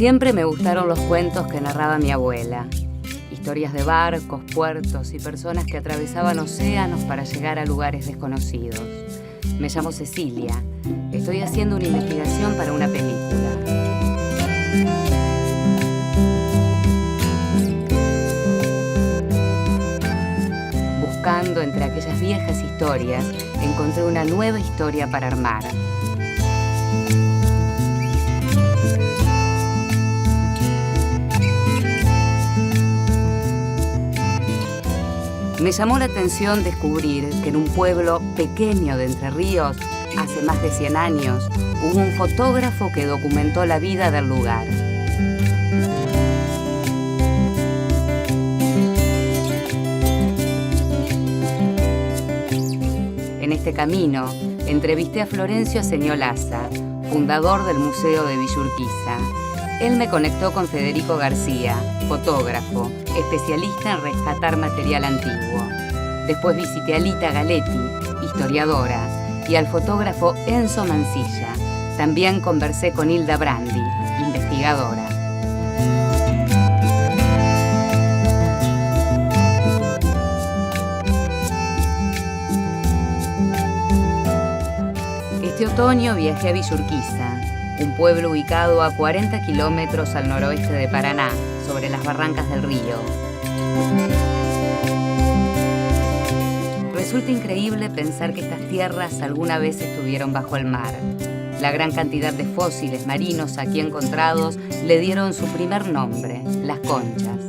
Siempre me gustaron los cuentos que narraba mi abuela. Historias de barcos, puertos y personas que atravesaban océanos para llegar a lugares desconocidos. Me llamo Cecilia. Estoy haciendo una investigación para una película. Buscando entre aquellas viejas historias, encontré una nueva historia para armar. Me llamó la atención descubrir que en un pueblo pequeño de Entre Ríos, hace más de 100 años, hubo un fotógrafo que documentó la vida del lugar. En este camino, entrevisté a Florencio Señolaza, fundador del Museo de Villa Urquiza. Él me conectó con Federico García, fotógrafo, especialista en rescatar material antiguo. Después visité a Lita Galetti, historiadora, y al fotógrafo Enzo Mancilla. También conversé con Hilda Brandi, investigadora. Este otoño viajé a Villa Urquiza, un pueblo ubicado a 40 kilómetros al noroeste de Paraná, sobre las barrancas del río. Resulta increíble pensar que estas tierras alguna vez estuvieron bajo el mar. La gran cantidad de fósiles marinos aquí encontrados le dieron su primer nombre, las conchas.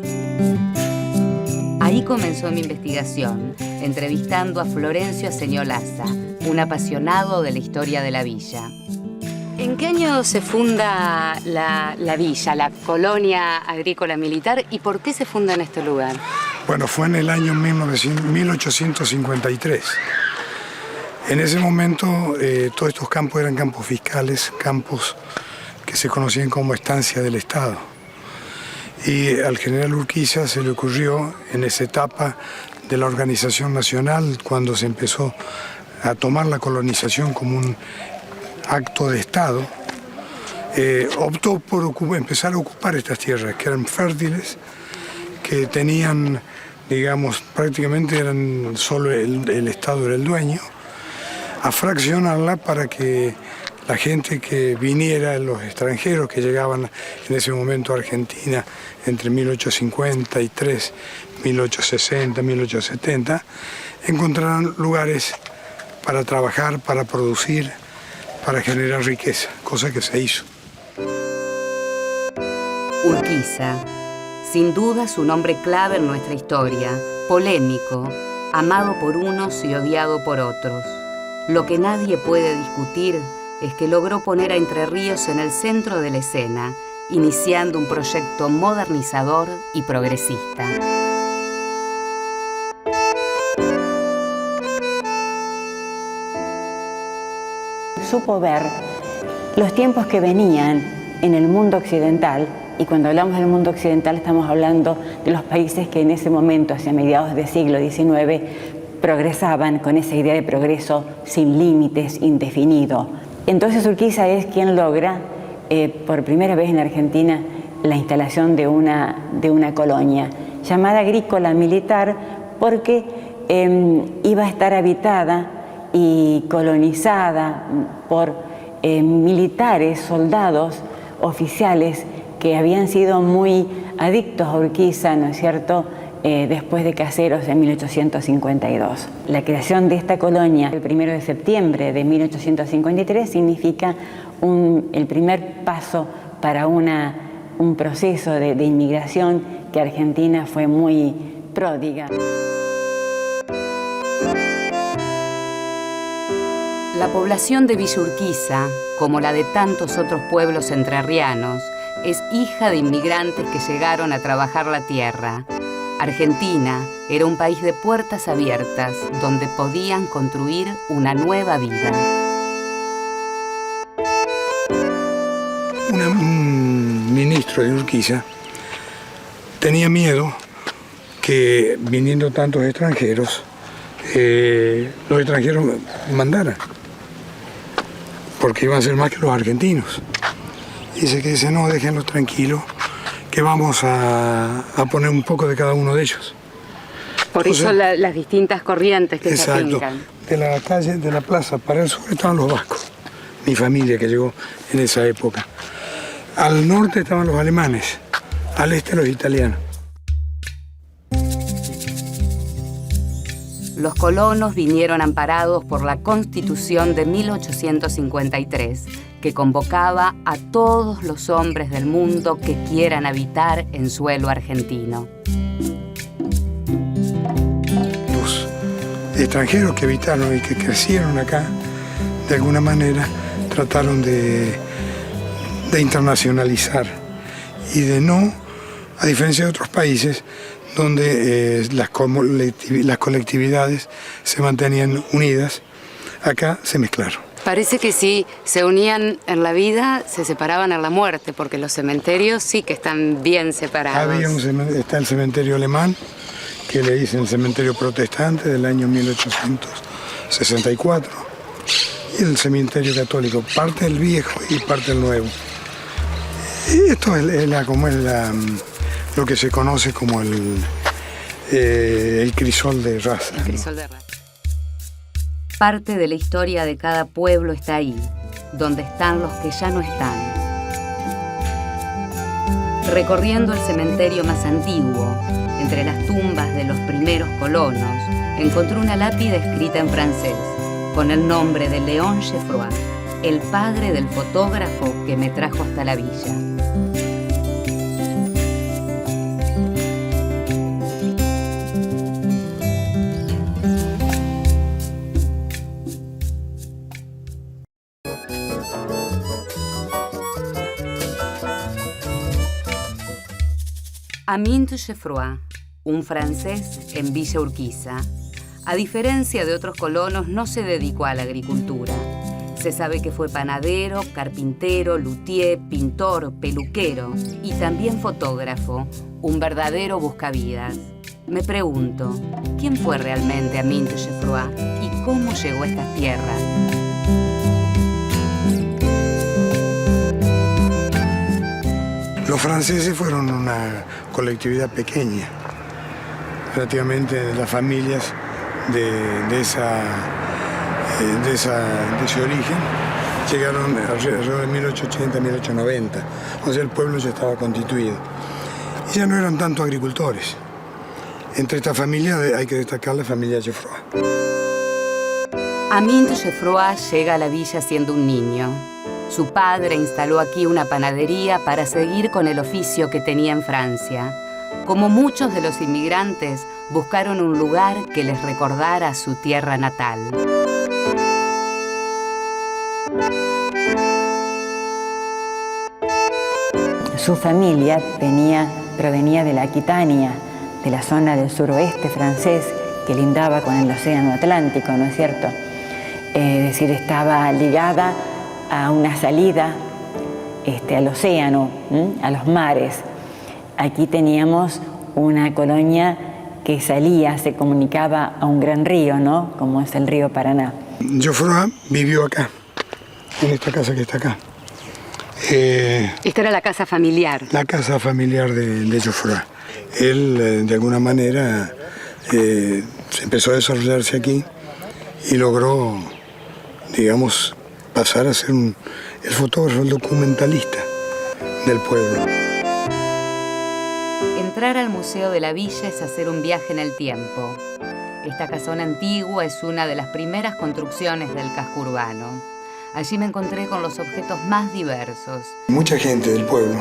Ahí comenzó mi investigación, entrevistando a Florencio Señolaza, un apasionado de la historia de la villa. ¿En qué año se funda la villa, la colonia agrícola militar, y por qué se funda en este lugar? Bueno, fue en el año 1853. En ese momento todos estos campos eran campos fiscales, campos que se conocían como estancia del Estado. Y al general Urquiza se le ocurrió, en esa etapa de la organización nacional, cuando se empezó a tomar la colonización como un acto de Estado, optó por empezar a ocupar estas tierras que eran fértiles, que tenían, digamos, prácticamente eran solo el Estado era el dueño, a fraccionarla para que la gente que viniera, los extranjeros que llegaban en ese momento a Argentina entre 1853, 1860, 1870, encontraran lugares para trabajar, para producir, para generar riqueza, cosa que se hizo. Urquiza, sin duda su nombre clave en nuestra historia, polémico, amado por unos y odiado por otros. Lo que nadie puede discutir es que logró poner a Entre Ríos en el centro de la escena, iniciando un proyecto modernizador y progresista. Supo ver los tiempos que venían en el mundo occidental, y cuando hablamos del mundo occidental estamos hablando de los países que en ese momento, hacia mediados del siglo XIX, progresaban con esa idea de progreso sin límites, indefinido. Entonces Urquiza es quien logra, por primera vez en Argentina, la instalación de una colonia llamada agrícola militar, porque iba a estar habitada y colonizada por militares, soldados, oficiales que habían sido muy adictos a Urquiza, ¿no es cierto?, después de Caseros en 1852. La creación de esta colonia el 1 de septiembre de 1853 significa el primer paso para un proceso de inmigración que Argentina fue muy pródiga. La población de Villa Urquiza, como la de tantos otros pueblos entrerrianos, es hija de inmigrantes que llegaron a trabajar la tierra. Argentina era un país de puertas abiertas, donde podían construir una nueva vida. Un ministro de Urquiza tenía miedo que, viniendo tantos extranjeros, los extranjeros mandaran, porque iban a ser más que los argentinos. Dice, no, déjenlos tranquilos, que vamos a poner un poco de cada uno de ellos. Por Entonces, eso las distintas corrientes que se afincan. De la calle, de la plaza para el sur estaban los vascos, mi familia que llegó en esa época. Al norte estaban los alemanes, al este los italianos. Los colonos vinieron amparados por la Constitución de 1853, que convocaba a todos los hombres del mundo que quieran habitar en suelo argentino. Los extranjeros que habitaron y que crecieron acá, de alguna manera, trataron de internacionalizar y de no, a diferencia de otros países, donde las colectividades se mantenían unidas, acá se mezclaron. Parece que si se unían en la vida, se separaban en la muerte, porque los cementerios sí que están bien separados. Está el cementerio alemán, que le dicen el cementerio protestante del año 1864, y el cementerio católico, parte el viejo y parte el nuevo. Y esto es lo que se conoce como el crisol de raza. El crisol de raza. Parte de la historia de cada pueblo está ahí, donde están los que ya no están. Recorriendo el cementerio más antiguo, entre las tumbas de los primeros colonos, encontré una lápida escrita en francés, con el nombre de Léon Geffroy, el padre del fotógrafo que me trajo hasta la villa. Amint Geffroy, un francés en Villa Urquiza. A diferencia de otros colonos, no se dedicó a la agricultura. Se sabe que fue panadero, carpintero, luthier, pintor, peluquero y también fotógrafo, un verdadero buscavidas. Me pregunto, ¿quién fue realmente Amint Geffroy y cómo llegó a estas tierras? Los franceses fueron una colectividad pequeña, relativamente las familias de ese origen llegaron alrededor de 1880, 1890, o sea, el pueblo ya estaba constituido. Y ya no eran tanto agricultores. Entre esta familia hay que destacar la familia Geffroy. Amint Geffroy llega a la villa siendo un niño. Su padre instaló aquí una panadería para seguir con el oficio que tenía en Francia. Como muchos de los inmigrantes, buscaron un lugar que les recordara su tierra natal. Su familia provenía de la Aquitania, de la zona del suroeste francés, que lindaba con el océano Atlántico, ¿no es cierto? Es decir, estaba ligada a una salida al océano, a los mares. Aquí teníamos una colonia que se comunicaba a un gran río, ¿no? Como es el río Paraná. Geffroy vivió acá, en esta casa que está acá. Esta era la casa familiar. La casa familiar de Geffroy. Él, de alguna manera, se empezó a desarrollarse aquí y logró, digamos, pasar a ser el fotógrafo, el documentalista del pueblo. Entrar al Museo de la Villa es hacer un viaje en el tiempo. Esta casona antigua es una de las primeras construcciones del casco urbano. Allí me encontré con los objetos más diversos. Mucha gente del pueblo,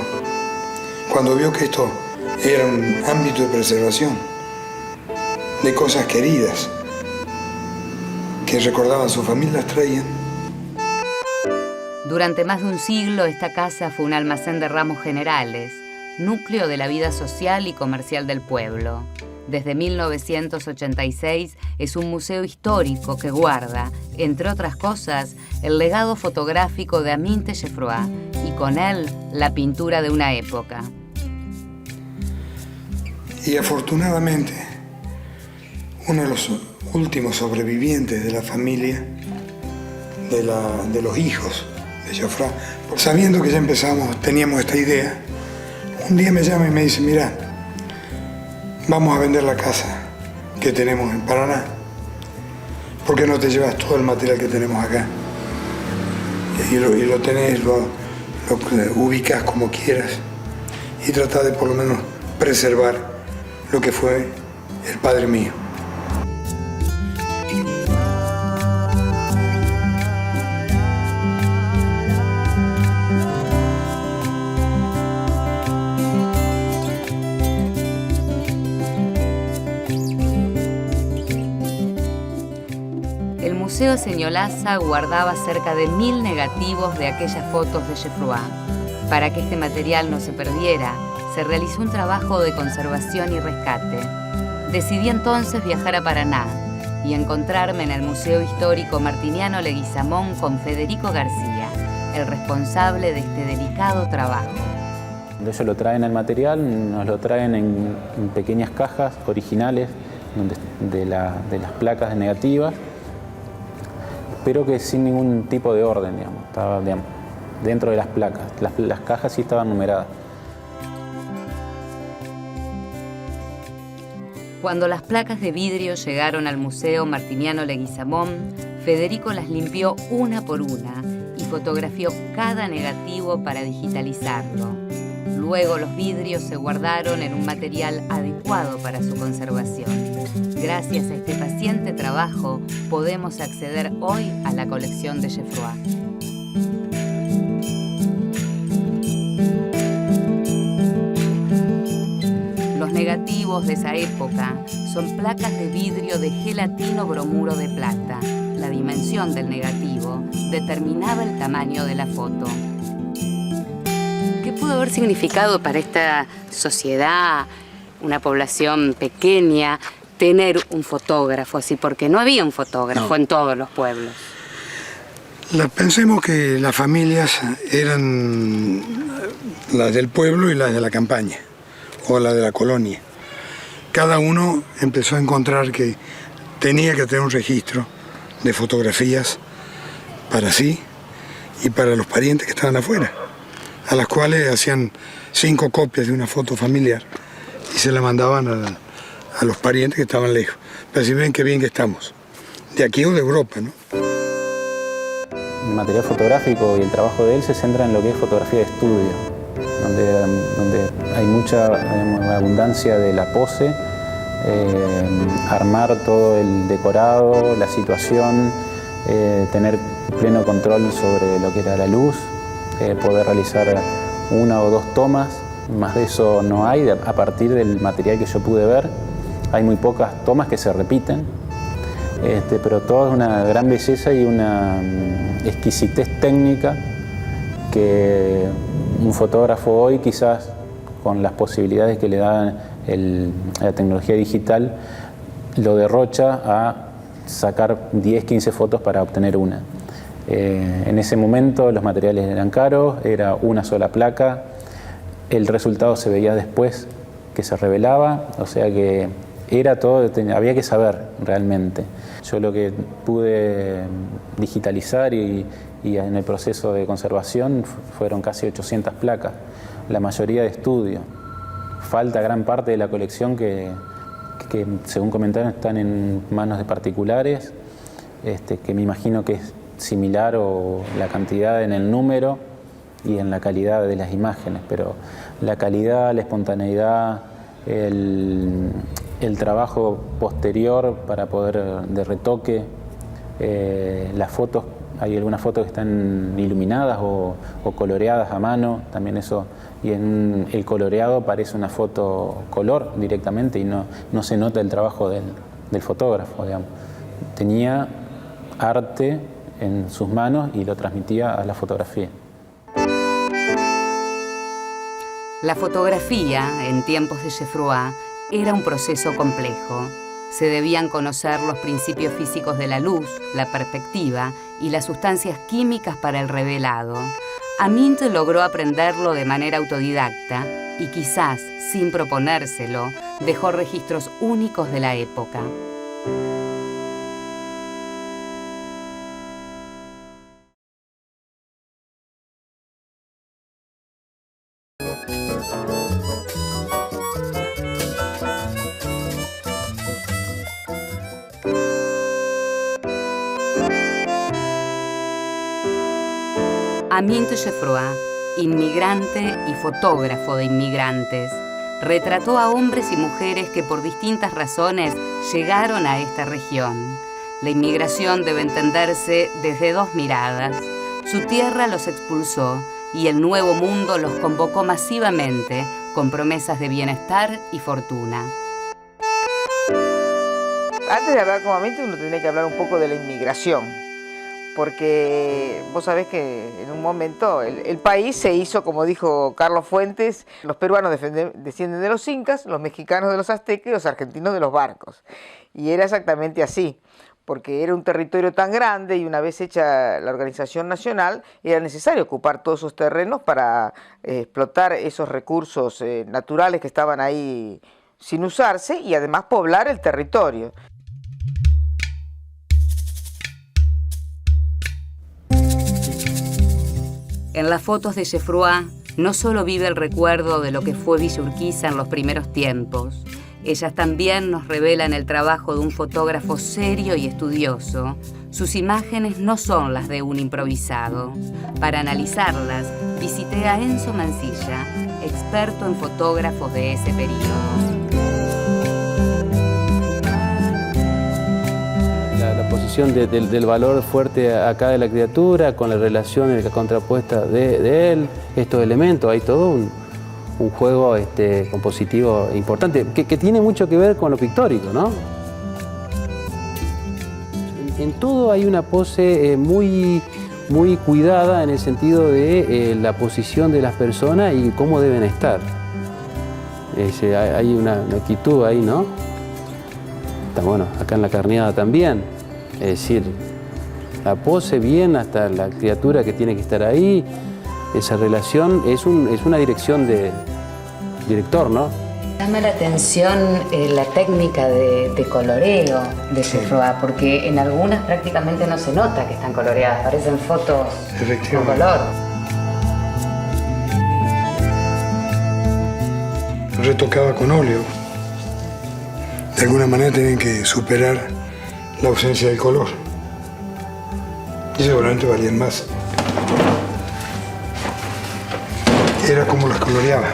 cuando vio que esto era un ámbito de preservación, de cosas queridas, que recordaban su familia, las traían. Durante más de un siglo, esta casa fue un almacén de ramos generales, núcleo de la vida social y comercial del pueblo. Desde 1986 es un museo histórico que guarda, entre otras cosas, el legado fotográfico de Aminthe Geffroy y con él la pintura de una época. Y afortunadamente, uno de los últimos sobrevivientes de la familia, de los hijos de Geffroy, sabiendo que ya teníamos esta idea, un día me llama y me dice: mira, vamos a vender la casa que tenemos en Paraná. ¿Por qué no te llevas todo el material que tenemos acá? Y lo tenés, lo ubicas como quieras y tratás de por lo menos preservar lo que fue el padre mío. El Museo Señolaza guardaba cerca de 1000 negativos de aquellas fotos de Geffroy. Para que este material no se perdiera, se realizó un trabajo de conservación y rescate. Decidí entonces viajar a Paraná y encontrarme en el Museo Histórico Martiniano Leguizamón con Federico García, el responsable de este delicado trabajo. Ellos lo traen el material, nos lo traen en pequeñas cajas originales de las placas de negativas, pero que sin ningún tipo de orden, estaba dentro de las placas. Las cajas sí estaban numeradas. Cuando las placas de vidrio llegaron al Museo Martiniano Leguizamón, Federico las limpió una por una y fotografió cada negativo para digitalizarlo. Luego los vidrios se guardaron en un material adecuado para su conservación. Gracias a este paciente trabajo, podemos acceder hoy a la colección de Geffroy. Los negativos de esa época son placas de vidrio de gelatino bromuro de plata. La dimensión del negativo determinaba el tamaño de la foto. ¿Qué pudo haber significado para esta sociedad, una población pequeña, tener un fotógrafo así? Porque no había un fotógrafo en todos los pueblos. Pensemos que las familias eran las del pueblo y las de la campaña, o las de la colonia. Cada uno empezó a encontrar que tenía que tener un registro de fotografías para sí y para los parientes que estaban afuera, a las cuales hacían 5 copias de una foto familiar y se la mandaban a los parientes que estaban lejos. Pero si ven qué bien que estamos, de aquí o de Europa, ¿no? El material fotográfico y el trabajo de él se centra en lo que es fotografía de estudio, donde hay mucha abundancia de la pose, armar todo el decorado, la situación, tener pleno control sobre lo que era la luz, poder realizar 1 o 2 tomas, más de eso no hay. A partir del material que yo pude ver, hay muy pocas tomas que se repiten, pero todo es una gran belleza y una exquisitez técnica que un fotógrafo hoy, quizás con las posibilidades que le da la tecnología digital, lo derrocha a sacar 10, 15 fotos para obtener una. En ese momento los materiales eran caros, era una sola placa, el resultado se veía después que se revelaba, o sea que era todo, había que saber realmente. Yo lo que pude digitalizar y en el proceso de conservación fueron casi 800 placas, la mayoría de estudio. Falta gran parte de la colección que según comentaron están en manos de particulares, que me imagino que es similar o la cantidad en el número y en la calidad de las imágenes, pero la calidad, la espontaneidad, el trabajo posterior para poder de retoque, las fotos, hay algunas fotos que están iluminadas o coloreadas a mano, también eso, y en el coloreado parece una foto color directamente y no se nota el trabajo del fotógrafo, digamos. Tenía arte en sus manos y lo transmitía a la fotografía. La fotografía, en tiempos de Geffroy, era un proceso complejo. Se debían conocer los principios físicos de la luz, la perspectiva y las sustancias químicas para el revelado. Amint logró aprenderlo de manera autodidacta y quizás, sin proponérselo, dejó registros únicos de la época. Amint Geffroy, inmigrante y fotógrafo de inmigrantes, retrató a hombres y mujeres que por distintas razones llegaron a esta región. La inmigración debe entenderse desde dos miradas. Su tierra los expulsó y el nuevo mundo los convocó masivamente con promesas de bienestar y fortuna. Antes de hablar con Amint, uno tendría que hablar un poco de la inmigración, porque vos sabés que en un momento el país se hizo, como dijo Carlos Fuentes, los peruanos descienden de los incas, los mexicanos de los aztecas y los argentinos de los barcos. Y era exactamente así, porque era un territorio tan grande y una vez hecha la organización nacional, era necesario ocupar todos esos terrenos para explotar esos recursos naturales que estaban ahí sin usarse y además poblar el territorio. En las fotos de Geffroy no solo vive el recuerdo de lo que fue Villa Urquiza en los primeros tiempos, ellas también nos revelan el trabajo de un fotógrafo serio y estudioso. Sus imágenes no son las de un improvisado. Para analizarlas, visité a Enzo Mancilla, experto en fotógrafos de ese periodo. La posición del valor fuerte acá de la criatura, con la relación contrapuesta de él, estos elementos, hay todo un juego compositivo importante, que tiene mucho que ver con lo pictórico, ¿no? En todo hay una pose muy cuidada en el sentido de la posición de las personas y cómo deben estar. Hay una actitud ahí, ¿no? Está bueno, acá en la carneada también. Es decir, la pose bien hasta la criatura que tiene que estar ahí, esa relación es una dirección de director, ¿no? Llama la atención la técnica de coloreo de Geffroy, porque en algunas prácticamente no se nota que están coloreadas, parecen fotos con color. Retocaba con óleo. De alguna manera tienen que superar la ausencia del color. Y seguramente valían más. Era como las coloreaba.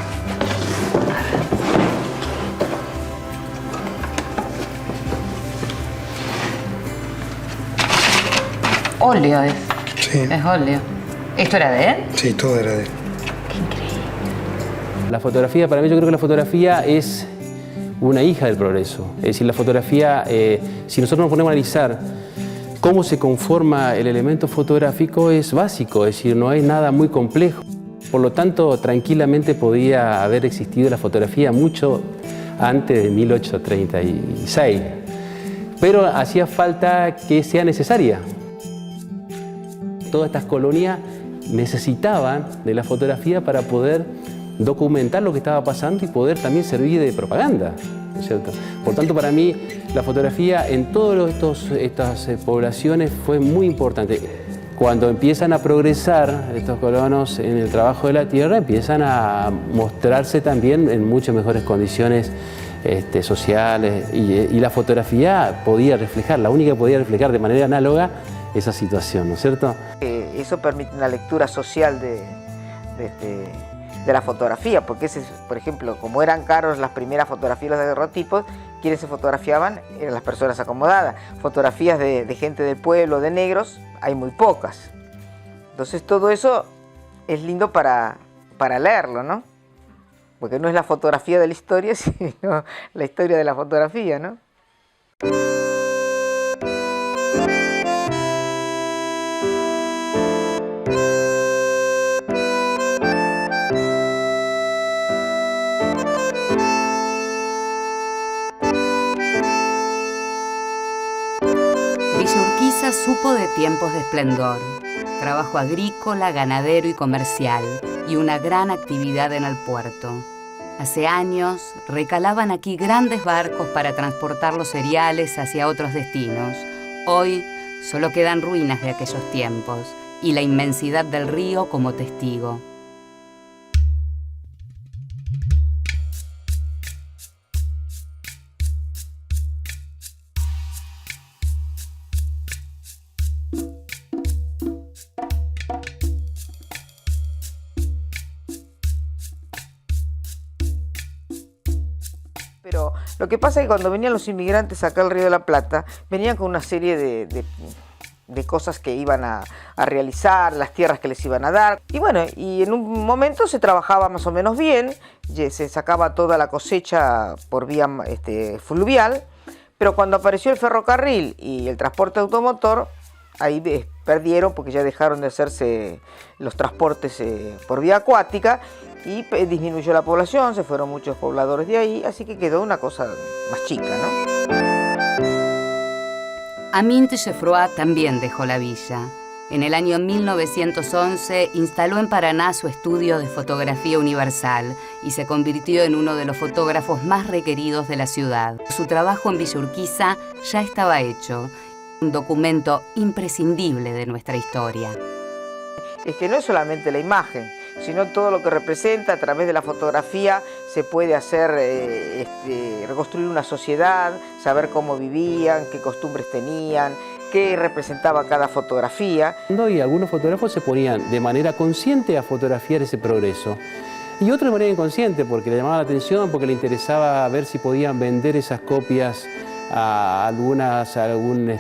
Óleo es. Sí. Es óleo. ¿Esto era de él? Sí, todo era de él. Qué increíble. La fotografía, para mí yo creo que la fotografía es una hija del progreso. Es decir, la fotografía, si nosotros nos ponemos a analizar cómo se conforma el elemento fotográfico, es básico, es decir, no hay nada muy complejo. Por lo tanto, tranquilamente podía haber existido la fotografía mucho antes de 1836. Pero hacía falta que sea necesaria. Todas estas colonias necesitaban de la fotografía para poder documentar lo que estaba pasando y poder también servir de propaganda, ¿no es cierto? Por tanto, para mí, la fotografía en todas estas poblaciones fue muy importante. Cuando empiezan a progresar estos colonos en el trabajo de la tierra, empiezan a mostrarse también en muchas mejores condiciones sociales y la fotografía podía reflejar, la única que podía reflejar de manera análoga esa situación, ¿no es cierto? Eso permite una lectura social la fotografía, porque ese, por ejemplo, como eran caros las primeras fotografías, los daguerrotipos, quienes se fotografiaban eran las personas acomodadas. Fotografías de gente del pueblo, de negros, hay muy pocas. Entonces todo eso es lindo para leerlo, ¿no? Porque no es la fotografía de la historia, sino la historia de la fotografía, ¿no? Villa Urquiza supo de tiempos de esplendor, trabajo agrícola, ganadero y comercial, y una gran actividad en el puerto. Hace años recalaban aquí grandes barcos para transportar los cereales hacia otros destinos. Hoy solo quedan ruinas de aquellos tiempos y la inmensidad del río como testigo. Pero lo que pasa es que cuando venían los inmigrantes acá al Río de la Plata, venían con una serie de cosas que iban a realizar, las tierras que les iban a dar. Y bueno, y en un momento se trabajaba más o menos bien, se sacaba toda la cosecha por vía fluvial, pero cuando apareció el ferrocarril y el transporte automotor, ahí perdieron porque ya dejaron de hacerse los transportes por vía acuática y disminuyó la población, se fueron muchos pobladores de ahí, así que quedó una cosa más chica, ¿no? Amint Geffroy también dejó la villa. En el año 1911 instaló en Paraná su estudio de fotografía universal y se convirtió en uno de los fotógrafos más requeridos de la ciudad. Su trabajo en Villa Urquiza ya estaba hecho, un documento imprescindible de nuestra historia. Es que no es solamente la imagen, sino todo lo que representa. A través de la fotografía se puede hacer, reconstruir una sociedad, saber cómo vivían, qué costumbres tenían, qué representaba cada fotografía. Y algunos fotógrafos se ponían de manera consciente a fotografiar ese progreso. Y otros de manera inconsciente, porque le llamaba la atención, porque le interesaba ver si podían vender esas copias a algún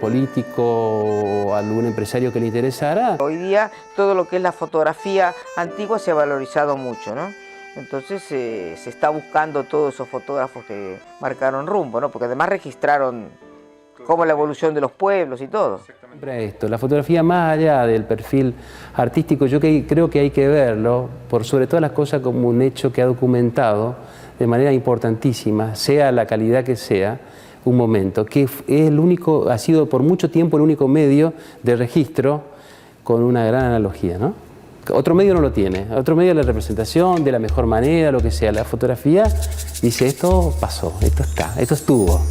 político o algún empresario que le interesara. Hoy día todo lo que es la fotografía antigua se ha valorizado mucho, ¿no? Entonces se está buscando todos esos fotógrafos que marcaron rumbo, ¿no? Porque además registraron cómo la evolución de los pueblos y todo. Esto, la fotografía más allá del perfil artístico, yo creo que hay que verlo, por sobre todas las cosas, como un hecho que ha documentado de manera importantísima, sea la calidad que sea, un momento, que es el único, ha sido por mucho tiempo el único medio de registro con una gran analogía, ¿no? Otro medio no lo tiene, otro medio de la representación, de la mejor manera, lo que sea. La fotografía dice, esto pasó, esto está, esto estuvo.